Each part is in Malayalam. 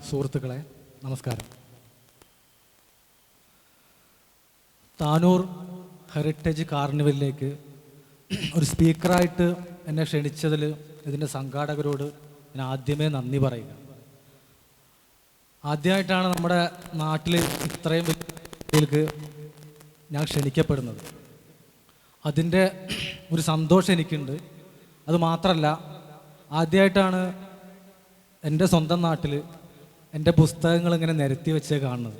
സുഹൃത്തുക്കളെ, നമസ്കാരം. താനൂർ ഹെറിറ്റേജ് കാർണിവലിലേക്ക് ഒരു സ്പീക്കറായിട്ട് എന്നെ ക്ഷണിച്ചതിൽ ഇതിൻ്റെ സംഘാടകരോട് ഞാൻ ആദ്യമേ നന്ദി പറയുക. ആദ്യമായിട്ടാണ് നമ്മുടെ നാട്ടിൽ ഇത്രയും വലിയ ഞാൻ ക്ഷണിക്കപ്പെടുന്നത്. അതിൻ്റെ ഒരു സന്തോഷം എനിക്കുണ്ട്. അതുമാത്രമല്ല, ആദ്യമായിട്ടാണ് എൻ്റെ സ്വന്തം നാട്ടിൽ എൻ്റെ പുസ്തകങ്ങൾ ഇങ്ങനെ നിരത്തി വെച്ച് കാണുന്നത്.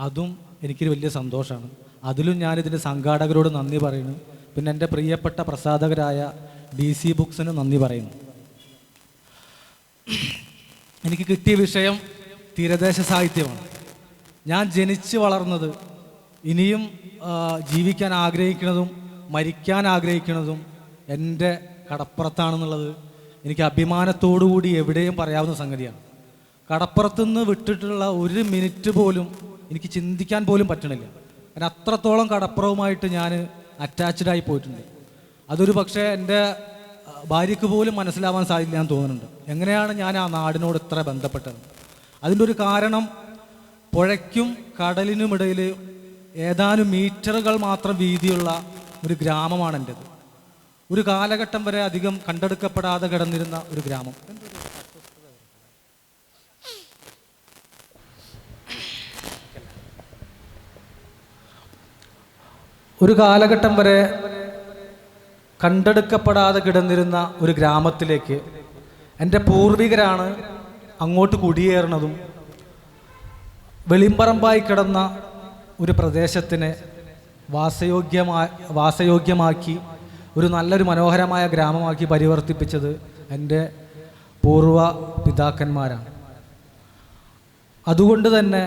അതും എനിക്കൊരു വലിയ സന്തോഷമാണ്. അതിലും ഞാനിതിൻ്റെ സംഘാടകരോട് നന്ദി പറയുന്നു. പിന്നെ എൻ്റെ പ്രിയപ്പെട്ട പ്രസാധകരായ DC ബുക്സിന് നന്ദി പറയുന്നു. എനിക്ക് കിട്ടിയ വിഷയം തീരദേശ സാഹിത്യമാണ്. ഞാൻ ജനിച്ച് വളർന്നത്, ഇനിയും ജീവിക്കാൻ ആഗ്രഹിക്കുന്നതും മരിക്കാൻ ആഗ്രഹിക്കുന്നതും എൻ്റെ കടപ്പുറത്താണെന്നുള്ളത് എനിക്ക് അഭിമാനത്തോടുകൂടി എവിടെയും പറയാവുന്ന സംഗതിയാണ്. കടപ്പുറത്തുനിന്ന് വിട്ടിട്ടുള്ള ഒരു മിനിറ്റ് പോലും എനിക്ക് ചിന്തിക്കാൻ പോലും പറ്റണില്ല. കാരണം അത്രത്തോളം കടപ്പുറവുമായിട്ട് ഞാൻ അറ്റാച്ച്ഡായി പോയിട്ടുണ്ട്. അതൊരു പക്ഷേ എൻ്റെ ഭാര്യയ്ക്ക് പോലും മനസ്സിലാവാൻ സാധിക്കില്ല എന്ന് തോന്നുന്നുണ്ട്. എങ്ങനെയാണ് ഞാൻ ആ നാടിനോട് ഇത്ര ബന്ധപ്പെട്ടത്? അതിൻ്റെ ഒരു കാരണം, പുഴയ്ക്കും കടലിനുമിടയിൽ ഏതാനും മീറ്ററുകൾ മാത്രം വീതിയുള്ള ഒരു ഗ്രാമമാണ് എൻ്റേത്. ഒരു കാലഘട്ടം വരെ അധികം കണ്ടെടുക്കപ്പെടാതെ കിടന്നിരുന്ന ഒരു ഗ്രാമം. ഒരു കാലഘട്ടം വരെ കണ്ടെടുക്കപ്പെടാതെ കിടന്നിരുന്ന ഒരു ഗ്രാമത്തിലേക്ക് എൻ്റെ പൂർവികരാണ് അങ്ങോട്ട് കുടിയേറുന്നതും വെളിമ്പറമ്പായി കിടന്ന ഒരു പ്രദേശത്തിനെ വാസയോഗ്യമാക്കി ഒരു നല്ലൊരു മനോഹരമായ ഗ്രാമമാക്കി പരിവർത്തിപ്പിച്ചത് എൻ്റെ പൂർവ പിതാക്കന്മാരാണ്. അതുകൊണ്ട് തന്നെ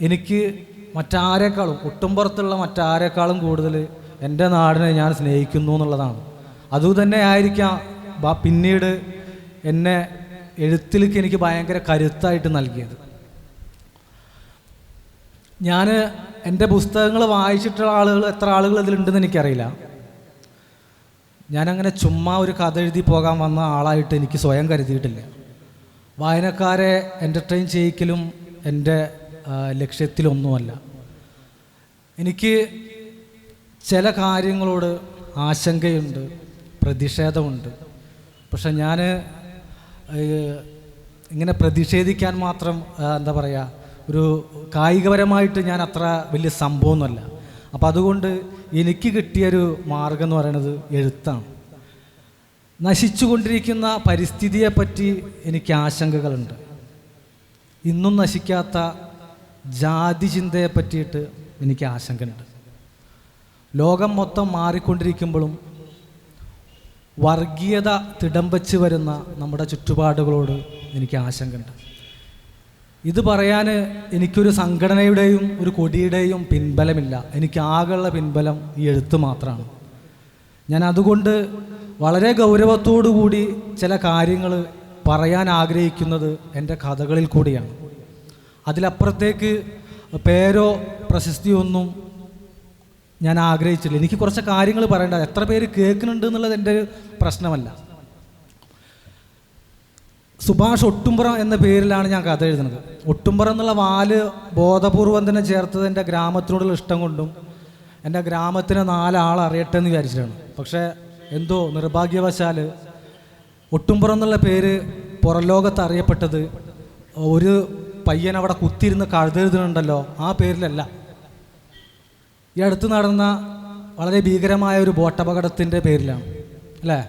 എനിക്ക് മറ്റാരെക്കാളും, ഒട്ടുംപുറത്തുള്ള മറ്റാരെക്കാളും കൂടുതൽ എൻ്റെ നാടിനെ ഞാൻ സ്നേഹിക്കുന്നു എന്നുള്ളതാണ്. അതുതന്നെ ആയിരിക്കാം പിന്നീട് എന്നെ എഴുത്തിലേക്ക് എനിക്ക് ഭയങ്കര കരുത്തായിട്ട് നൽകിയത്. ഞാൻ എൻ്റെ പുസ്തകങ്ങൾ വായിച്ചിട്ടുള്ള ആളുകൾ എത്ര ആളുകൾ ഇതിലുണ്ടെന്ന് എനിക്കറിയില്ല. ഞാനങ്ങനെ ചുമ്മാ ഒരു കഥ എഴുതി പോകാൻ വന്ന ആളായിട്ട് എനിക്ക് സ്വയം കരുതിയിട്ടില്ല. വായനക്കാരെ എൻ്റർടൈൻ ചെയ്യിക്കലും എൻ്റെ ലക്ഷ്യത്തിലൊന്നുമല്ല. എനിക്ക് ചില കാര്യങ്ങളോട് ആശങ്കയുണ്ട്, പ്രതിഷേധമുണ്ട്. പക്ഷെ ഞാൻ ഇങ്ങനെ പ്രതിഷേധിക്കാൻ മാത്രം എന്താ പറയുക, ഒരു കായികപരമായിട്ട് ഞാൻ അത്ര വലിയ സംഭവമൊന്നുമല്ല. അപ്പം അതുകൊണ്ട് എനിക്ക് കിട്ടിയൊരു മാർഗം എന്ന് പറയുന്നത് എഴുത്താണ്. നശിച്ചുകൊണ്ടിരിക്കുന്ന പരിസ്ഥിതിയെപ്പറ്റി എനിക്ക് ആശങ്കകളുണ്ട്. ഇന്നും നശിക്കാത്ത ജാതി ചിന്തയെ പറ്റിയിട്ട് എനിക്ക് ആശങ്കയുണ്ട്. ലോകം മൊത്തം മാറിക്കൊണ്ടിരിക്കുമ്പോഴും വർഗീയത തിടം വച്ച് വരുന്ന നമ്മുടെ ചുറ്റുപാടുകളോട് എനിക്ക് ആശങ്കയുണ്ട്. ഇത് പറയാൻ എനിക്കൊരു സംഘടനയുടെയും ഒരു കൊടിയുടെയും പിൻബലമില്ല. എനിക്ക് ആകെയുള്ള പിൻബലം ഈ എഴുത്ത് മാത്രമാണ്. ഞാൻ അതുകൊണ്ട് വളരെ ഗൗരവത്തോടു കൂടി ചില കാര്യങ്ങൾ പറയാൻ ആഗ്രഹിക്കുന്നത് എൻ്റെ കഥകളിൽ കൂടിയാണ്. അതിലപ്പുറത്തേക്ക് പേരോ പ്രശസ്തിയോ ഒന്നും ഞാൻ ആഗ്രഹിച്ചില്ല. എനിക്ക് കുറച്ച് കാര്യങ്ങൾ പറയേണ്ട, എത്ര പേര് കേൾക്കുന്നുണ്ട് എന്നുള്ളത് എൻ്റെ പ്രശ്നമല്ല. സുഭാഷ് ഒട്ടുംപുറം എന്ന പേരിലാണ് ഞാൻ കഥ എഴുതുന്നത്. ഒട്ടുംപുറം എന്നുള്ള വാല് ബോധപൂർവം തന്നെ ചേർത്തത് എൻ്റെ ഗ്രാമത്തിനോടുള്ള ഇഷ്ടം കൊണ്ടും എൻ്റെ ഗ്രാമത്തിന് 4 ആൾ അറിയട്ടെ എന്ന് വിചാരിച്ചിട്ടാണ്. പക്ഷേ എന്തോ നിർഭാഗ്യവശാൽ ഒട്ടുംപുറം എന്നുള്ള പേര് പുറം ലോകത്ത് അറിയപ്പെട്ടത് ഒരു പയ്യൻ അവിടെ കുത്തിയിരുന്ന് കഴുതെഴുതുന്നുണ്ടല്ലോ ആ പേരിലല്ല. ഈ അടുത്ത് നടന്ന വളരെ ഭീകരമായ ഒരു ബോട്ടപകടത്തിൻ്റെ പേരിലാണ്, അല്ലേ?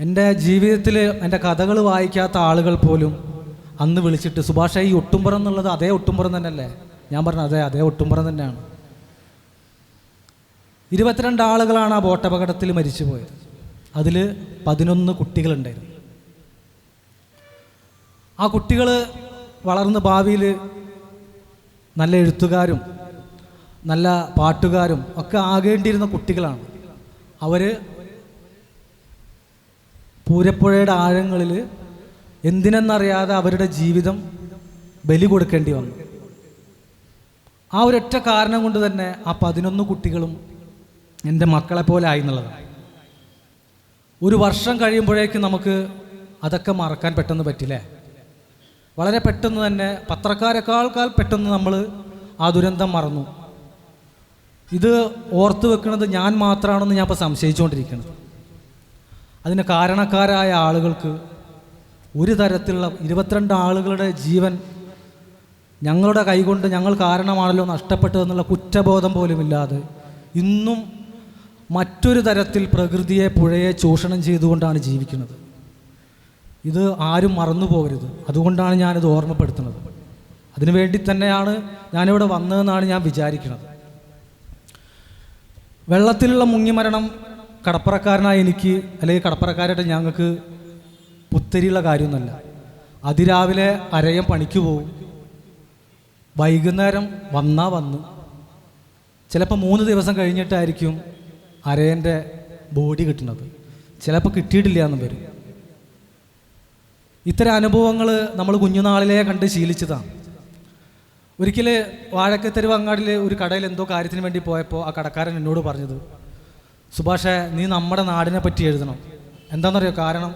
എൻ്റെ ജീവിതത്തിൽ എൻ്റെ കഥകൾ വായിക്കാത്ത ആളുകൾ പോലും അന്ന് വിളിച്ചിട്ട്, സുഭാഷ് ഈ ഒട്ടുംപുറം എന്നുള്ളത് അതേ ഒട്ടുംപുറം തന്നെയല്ലേ? ഞാൻ പറഞ്ഞു അതേ ഒട്ടുംപുറം തന്നെയാണ്. 22 ആളുകളാണ് ആ ബോട്ടപകടത്തിൽ മരിച്ചു പോയത്. അതിൽ 11 കുട്ടികളുണ്ടായിരുന്നു. ആ കുട്ടികൾ വളർന്ന് ഭാവിയിൽ നല്ല എഴുത്തുകാരും നല്ല പാട്ടുകാരും ഒക്കെ ആകേണ്ടിയിരുന്ന കുട്ടികളാണ്. അവർ പൂരപ്പുഴയുടെ ആഴങ്ങളിൽ എന്തിനെന്നറിയാതെ അവരുടെ ജീവിതം ബലി കൊടുക്കേണ്ടി വന്നു. ആ ഒരൊറ്റ കാരണം കൊണ്ട് തന്നെ ആ 11 കുട്ടികളും എൻ്റെ മക്കളെ പോലെ ആയി എന്നുള്ളതാണ്. ഒരു വർഷം കഴിയുമ്പോഴേക്കും നമുക്ക് അതൊക്കെ മറക്കാൻ പെട്ടെന്ന് പറ്റില്ലേ? വളരെ പെട്ടെന്ന് തന്നെ പത്രക്കാരെക്കാൾ പെട്ടെന്ന് നമ്മൾ ആ ദുരന്തം മറന്നു. ഇത് ഓർത്തു വെക്കുന്നത് ഞാൻ മാത്രമാണെന്ന് ഞാൻ ഇപ്പോൾ സംശയിച്ചുകൊണ്ടിരിക്കുന്നത്. അതിന് കാരണക്കാരായ ആളുകൾക്ക് ഒരു തരത്തിലുള്ള 22 ആളുകളുടെ ജീവൻ ഞങ്ങളുടെ കൈകൊണ്ട് ഞങ്ങൾ കാരണമാണല്ലോ നഷ്ടപ്പെട്ടതെന്നുള്ള കുറ്റബോധം പോലുമില്ലാതെ ഇന്നും മറ്റൊരു തരത്തിൽ പ്രകൃതിയെ, പുഴയെ ചൂഷണം ചെയ്തുകൊണ്ടാണ് ജീവിക്കുന്നത്. ഇത് ആരും മറന്നു പോകരുത്. അതുകൊണ്ടാണ് ഞാനിത് ഓർമ്മപ്പെടുത്തുന്നത്. അതിനുവേണ്ടി തന്നെയാണ് ഞാനിവിടെ വന്നതെന്നാണ് ഞാൻ വിചാരിക്കുന്നത്. വെള്ളത്തിലുള്ള മുങ്ങിമരണം കടപ്പുറക്കാരനായ എനിക്ക്, അല്ലെങ്കിൽ കടപ്പുറക്കാരായിട്ട് ഞങ്ങൾക്ക് പുത്തരിയുള്ള കാര്യമൊന്നുമല്ല. അതിരാവിലെ അരയം പണിക്ക് പോവും, വൈകുന്നേരം വന്ന് ചിലപ്പോൾ 3 ദിവസം കഴിഞ്ഞിട്ടായിരിക്കും അരയൻ്റെ ബോഡി കിട്ടുന്നത്. ചിലപ്പോൾ കിട്ടിയിട്ടില്ല എന്നും വരും. ഇത്തരം അനുഭവങ്ങൾ നമ്മൾ കുഞ്ഞുനാളിലേ കണ്ട് ശീലിച്ചതാണ്. ഒരിക്കൽ വാഴക്കത്തെരുവ് അങ്ങാടിയിൽ ഒരു കടയിൽ എന്തോ കാര്യത്തിന് വേണ്ടി പോയപ്പോൾ ആ കടക്കാരൻ എന്നോട് പറഞ്ഞത്, സുഭാഷേ, നീ നമ്മുടെ നാടിനെ പറ്റി എഴുതണം. എന്താണെന്നറിയോ? കാരണം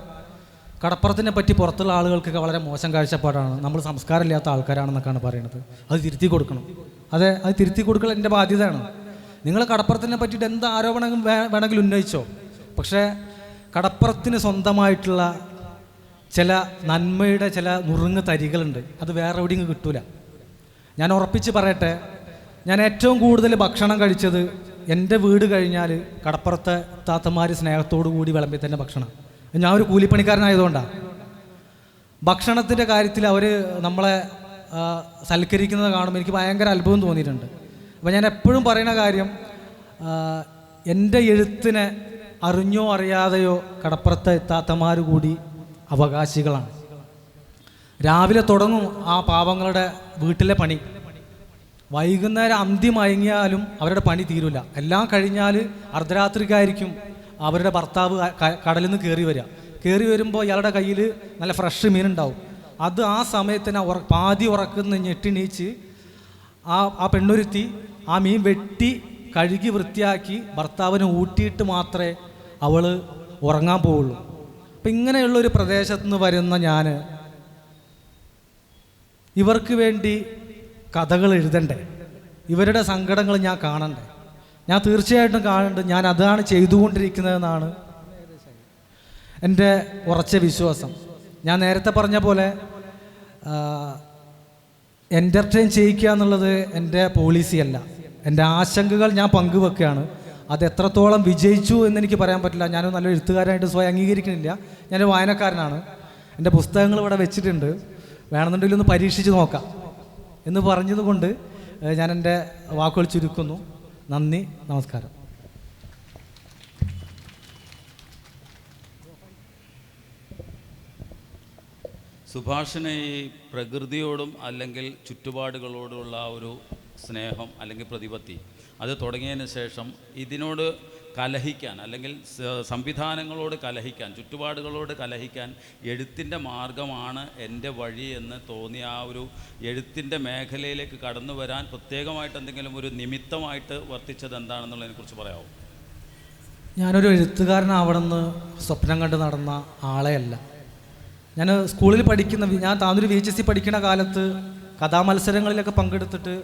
കടപ്പുറത്തിനെ പറ്റി പുറത്തുള്ള ആളുകൾക്കൊക്കെ വളരെ മോശം കാഴ്ചപ്പാടാണ്, നമ്മൾ സംസ്കാരമില്ലാത്ത ആൾക്കാരാണെന്നൊക്കെയാണ് പറയുന്നത്. അത് തിരുത്തി കൊടുക്കണം. അതെ, അത് തിരുത്തി കൊടുക്കൽ എൻ്റെ ബാധ്യതയാണ്. നിങ്ങൾ കടപ്പുറത്തിനെ പറ്റിയിട്ട് എന്ത് ആരോപണം വേണമെങ്കിലും ഉന്നയിച്ചോ, പക്ഷേ കടപ്പുറത്തിന് സ്വന്തമായിട്ടുള്ള ചില നന്മയുടെ ചില നുറുങ്ങ് തരികളുണ്ട്. അത് വേറെ എവിടെയും കിട്ടൂല. ഞാൻ ഉറപ്പിച്ച് പറയട്ടെ, ഞാൻ ഏറ്റവും കൂടുതൽ ഭക്ഷണം കഴിച്ചത് എൻ്റെ വീട് കഴിഞ്ഞാൽ കടപ്പുറത്തെ താത്തമാർ സ്നേഹത്തോടു കൂടി വിളമ്പി തന്നെ ഭക്ഷണം. ഞാൻ ഒരു കൂലിപ്പണിക്കാരനായതുകൊണ്ടാണ്. ഭക്ഷണത്തിൻ്റെ കാര്യത്തിൽ അവർ നമ്മളെ സൽക്കരിക്കുന്നത് കാണുമ്പോൾ എനിക്ക് ഭയങ്കര അത്ഭുതം തോന്നിയിട്ടുണ്ട്. അപ്പോൾ ഞാൻ എപ്പോഴും പറയുന്ന കാര്യം, എൻ്റെ എഴുത്തിനെ അറിഞ്ഞോ അറിയാതെയോ കടപ്പുറത്തെ താത്തമാർ കൂടി അവകാശികളാണ്. രാവിലെ തുടങ്ങും ആ പാവങ്ങളുടെ വീട്ടിലെ പണി, വൈകുന്നേരം അന്തി മയങ്ങിയാലും അവരുടെ പണി തീരില്ല. എല്ലാം കഴിഞ്ഞാൽ അർദ്ധരാത്രിക്കായിരിക്കും അവരുടെ ഭർത്താവ് കടലിൽ നിന്ന് കയറി വരുമ്പോൾ ഇയാളുടെ കയ്യിൽ നല്ല ഫ്രഷ് മീനുണ്ടാവും. അത് ആ സമയത്തിന് പാതി ഉറക്കുന്ന ഞെട്ടിണീച്ച് ആ പെണ്ണൊരുത്തി ആ മീൻ വെട്ടി കഴുകി വൃത്തിയാക്കി ഭർത്താവിനെ ഊട്ടിയിട്ട് മാത്രമേ അവൾ ഉറങ്ങാൻ പോവുള്ളൂ. അപ്പം ഇങ്ങനെയുള്ളൊരു പ്രദേശത്തു നിന്ന് വരുന്ന ഞാൻ ഇവർക്ക് വേണ്ടി കഥകൾ എഴുതണ്ടേ, ഇവരുടെ സങ്കടങ്ങൾ ഞാൻ കാണണ്ടേ? ഞാൻ തീർച്ചയായിട്ടും കാണുന്നുണ്ട്. ഞാൻ അതാണ് ചെയ്തുകൊണ്ടിരിക്കുന്നതെന്നാണ് എൻ്റെ ഉറച്ച വിശ്വാസം. ഞാൻ നേരത്തെ പറഞ്ഞ പോലെ എൻ്റർടൈൻ ചെയ്യിക്കുക എന്നുള്ളത് എൻ്റെ പോളിസിയല്ല. എൻ്റെ ആശങ്കകൾ ഞാൻ പങ്കുവെക്കുകയാണ്. അത് എത്രത്തോളം വിജയിച്ചു എന്നെനിക്ക് പറയാൻ പറ്റില്ല. ഞാനൊരു നല്ല എഴുത്തുകാരനായിട്ട് സ്വയം അംഗീകരിക്കുന്നില്ല. ഞാനൊരു വായനക്കാരനാണ്. എൻ്റെ പുസ്തകങ്ങൾ ഇവിടെ വെച്ചിട്ടുണ്ട്, വേണമെന്നുണ്ടെങ്കിൽ ഒന്ന് പരീക്ഷിച്ച് നോക്കാം എന്ന് പറഞ്ഞതുകൊണ്ട് ഞാൻ എൻ്റെ വാക്കുകൾ ചുരുക്കുന്നു. നന്ദി, നമസ്കാരം. സുഭാഷിന് ഈ പ്രകൃതിയോടും അല്ലെങ്കിൽ ചുറ്റുപാടുകളോടുള്ള ഒരു സ്നേഹം അല്ലെങ്കിൽ പ്രതിപത്തി അത് തുടങ്ങിയതിന് ശേഷം ഇതിനോട് കലഹിക്കാൻ അല്ലെങ്കിൽ സംവിധാനങ്ങളോട് കലഹിക്കാൻ, ചുറ്റുപാടുകളോട് കലഹിക്കാൻ എഴുത്തിൻ്റെ മാർഗമാണ് എൻ്റെ വഴി എന്ന് തോന്നിയ ആ ഒരു എഴുത്തിൻ്റെ മേഖലയിലേക്ക് കടന്നു വരാൻ പ്രത്യേകമായിട്ട് എന്തെങ്കിലും ഒരു നിമിത്തമായിട്ട് വർത്തിച്ചത് എന്താണെന്നുള്ളതിനെക്കുറിച്ച് പറയാമോ? ഞാനൊരു എഴുത്തുകാരനാവണമെന്ന് സ്വപ്നം കണ്ട് നടന്ന ആളെയല്ല. ഞാൻ സ്കൂളിൽ ഞാൻ താനൂർ VHSC പഠിക്കുന്ന കാലത്ത് കഥാമത്സരങ്ങളിലൊക്കെ പങ്കെടുത്തിട്ട്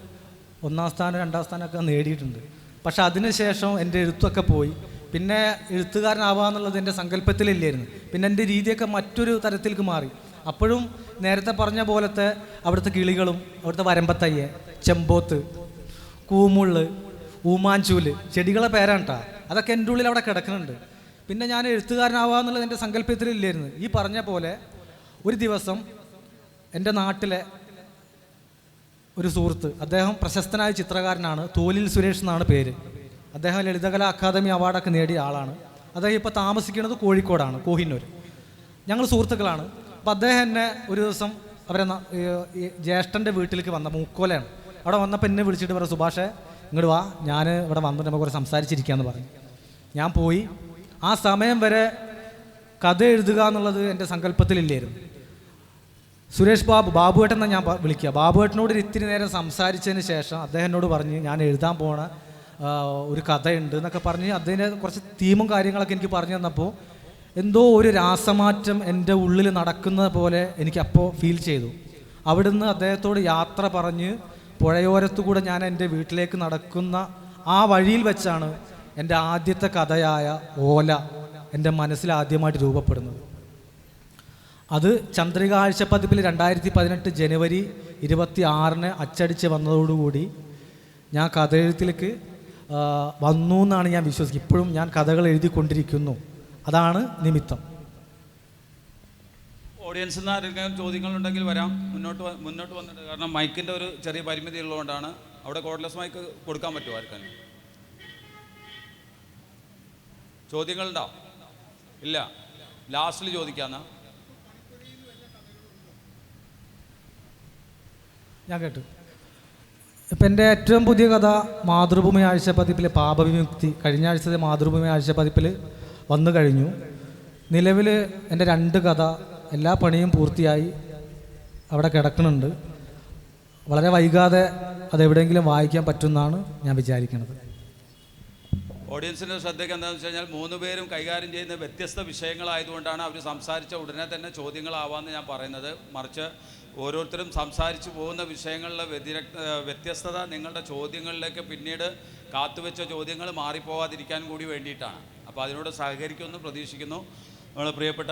1ാം സ്ഥാനം 2ാം സ്ഥാനമൊക്കെ നേടിയിട്ടുണ്ട്. പക്ഷെ അതിനുശേഷം എൻ്റെ എഴുത്തൊക്കെ പോയി. പിന്നെ എഴുത്തുകാരനാവുക എന്നുള്ളത് എൻ്റെ സങ്കല്പത്തിലില്ലായിരുന്നു. പിന്നെ എൻ്റെ രീതിയൊക്കെ മറ്റൊരു തരത്തിലേക്ക് മാറി. അപ്പോഴും നേരത്തെ പറഞ്ഞ പോലത്തെ അവിടുത്തെ കിളികളും അവിടുത്തെ വരമ്പത്തയ്യ, ചെമ്പോത്ത്, കൂമുള്ള്, ഊമാഞ്ചൂല്, ചെടികളെ പേരാണ് കേട്ടോ. അതൊക്കെ എൻ്റെ ഉള്ളിൽ അവിടെ കിടക്കുന്നുണ്ട്. പിന്നെ ഞാൻ എഴുത്തുകാരനാവുക എന്നുള്ളത് എൻ്റെ സങ്കല്പത്തിലില്ലായിരുന്നു. ഈ പറഞ്ഞ പോലെ ഒരു ദിവസം എൻ്റെ നാട്ടിലെ ഒരു സുഹൃത്ത്, അദ്ദേഹം പ്രശസ്തനായ ചിത്രകാരനാണ്, തോലിൽ സുരേഷ് എന്നാണ് പേര്. അദ്ദേഹം ലളിതകലാ അക്കാദമി അവാർഡൊക്കെ നേടിയ ആളാണ്. അദ്ദേഹം ഇപ്പോൾ താമസിക്കുന്നത് കോഴിക്കോടാണ്, കോഹിന്നൂർ. ഞങ്ങൾ സുഹൃത്തുക്കളാണ്. അപ്പോൾ അദ്ദേഹം എന്നെ ഒരു ദിവസം ജ്യേഷ്ഠൻ്റെ വീട്ടിലേക്ക് വന്ന മൂക്കോലയാണ്. അവിടെ വന്നപ്പോൾ എന്നെ വിളിച്ചിട്ട് പറഞ്ഞു, സുഭാഷേ ഇങ്ങോട്ട് വാ, ഞാൻ ഇവിടെ വന്നിട്ട് നമുക്ക് കുറേ സംസാരിച്ചിരിക്കാമെന്ന് പറഞ്ഞു. ഞാൻ പോയി. ആ സമയം വരെ കഥ എഴുതുക എന്നുള്ളത് എൻ്റെ സങ്കല്പത്തിലില്ലായിരുന്നു. സുരേഷ് ബാബുവേട്ടൻ എന്നാണ് ഞാൻ വിളിക്കുക. ബാബുവേട്ടനോട് ഇത്തിരി നേരം സംസാരിച്ചതിന് ശേഷം അദ്ദേഹം എന്നോട് പറഞ്ഞ് ഞാൻ എഴുതാൻ പോണ ഒരു കഥയുണ്ട് എന്നൊക്കെ പറഞ്ഞ് അതിൻ്റെ കുറച്ച് തീമും കാര്യങ്ങളൊക്കെ എനിക്ക് പറഞ്ഞു തന്നപ്പോൾ എന്തോ ഒരു രാസമാറ്റം എൻ്റെ ഉള്ളിൽ നടക്കുന്ന പോലെ എനിക്ക് അപ്പോൾ ഫീൽ ചെയ്തു. അവിടുന്ന് അദ്ദേഹത്തോട് യാത്ര പറഞ്ഞ് പുഴയോരത്തു കൂടെ ഞാൻ എൻ്റെ വീട്ടിലേക്ക് നടക്കുന്ന ആ വഴിയിൽ വെച്ചാണ് എൻ്റെ ആദ്യത്തെ കഥയായ ഓല എൻ്റെ മനസ്സിൽ ആദ്യമായിട്ട് രൂപപ്പെടുന്നത്. അത് ചന്ദ്രിക ആഴ്ചപ്പതിപ്പിൽ 2018 ജനുവരി 26 അച്ചടിച്ച് വന്നതോടുകൂടി ഞാൻ കഥയെഴുത്തിലേക്ക് വന്നു എന്നാണ് ഞാൻ വിശ്വസിക്കുന്നത്. ഇപ്പോഴും ഞാൻ കഥകൾ എഴുതിക്കൊണ്ടിരിക്കുന്നു. അതാണ് നിമിത്തം. ഓഡിയൻസിൽ നിന്ന് ആരെങ്കിലും ചോദ്യങ്ങളുണ്ടെങ്കിൽ വരാം, മുന്നോട്ട് വന്നിട്ട്. കാരണം മൈക്കിൻ്റെ ഒരു ചെറിയ പരിമിതി ഉള്ളതുകൊണ്ടാണ്. അവിടെ കോഡ്ലെസ് മൈക്ക് കൊടുക്കാൻ പറ്റുമോ ആർക്കാനും? ചോദ്യങ്ങളുണ്ടോ? ഇല്ല, ലാസ്റ്റിൽ ചോദിക്കാന്നാ. ഞാൻ കേട്ടു. ഇപ്പം എൻ്റെ ഏറ്റവും പുതിയ കഥ മാതൃഭൂമി ആഴ്ചപ്പതിപ്പിൽ പാപവിമുക്തി, കഴിഞ്ഞ ആഴ്ചത്തെ മാതൃഭൂമി ആഴ്ചപ്പതിപ്പിൽ വന്നു കഴിഞ്ഞു. നിലവിൽ എൻ്റെ 2 കഥ എല്ലാ പണിയും പൂർത്തിയായി അവിടെ കിടക്കുന്നുണ്ട്. വളരെ വൈകാതെ അതെവിടെയെങ്കിലും വായിക്കാൻ പറ്റുമെന്നാണ് ഞാൻ വിചാരിക്കുന്നത്. ഓഡിയൻസിൻ്റെ ശ്രദ്ധയ്ക്ക് എന്താണെന്ന് വെച്ച് കഴിഞ്ഞാൽ 3 പേരും കൈകാര്യം ചെയ്യുന്ന വ്യത്യസ്ത വിഷയങ്ങളായതുകൊണ്ടാണ് അവർ സംസാരിച്ച ഉടനെ തന്നെ ചോദ്യങ്ങളാവാമെന്ന് ഞാൻ പറയുന്നത്. മറിച്ച് ഓരോരുത്തരും സംസാരിച്ചു പോകുന്ന വിഷയങ്ങളിലെ വ്യത്യസ്തത നിങ്ങളുടെ ചോദ്യങ്ങളിലേക്ക് പിന്നീട് കാത്തുവെച്ച ചോദ്യങ്ങൾ മാറിപ്പോകാതിരിക്കാൻ കൂടി വേണ്ടിയിട്ടാണ്. അപ്പോൾ അതിനോട് സഹകരിക്കുമെന്ന് പ്രതീക്ഷിക്കുന്നു. നമ്മുടെ പ്രിയപ്പെട്ട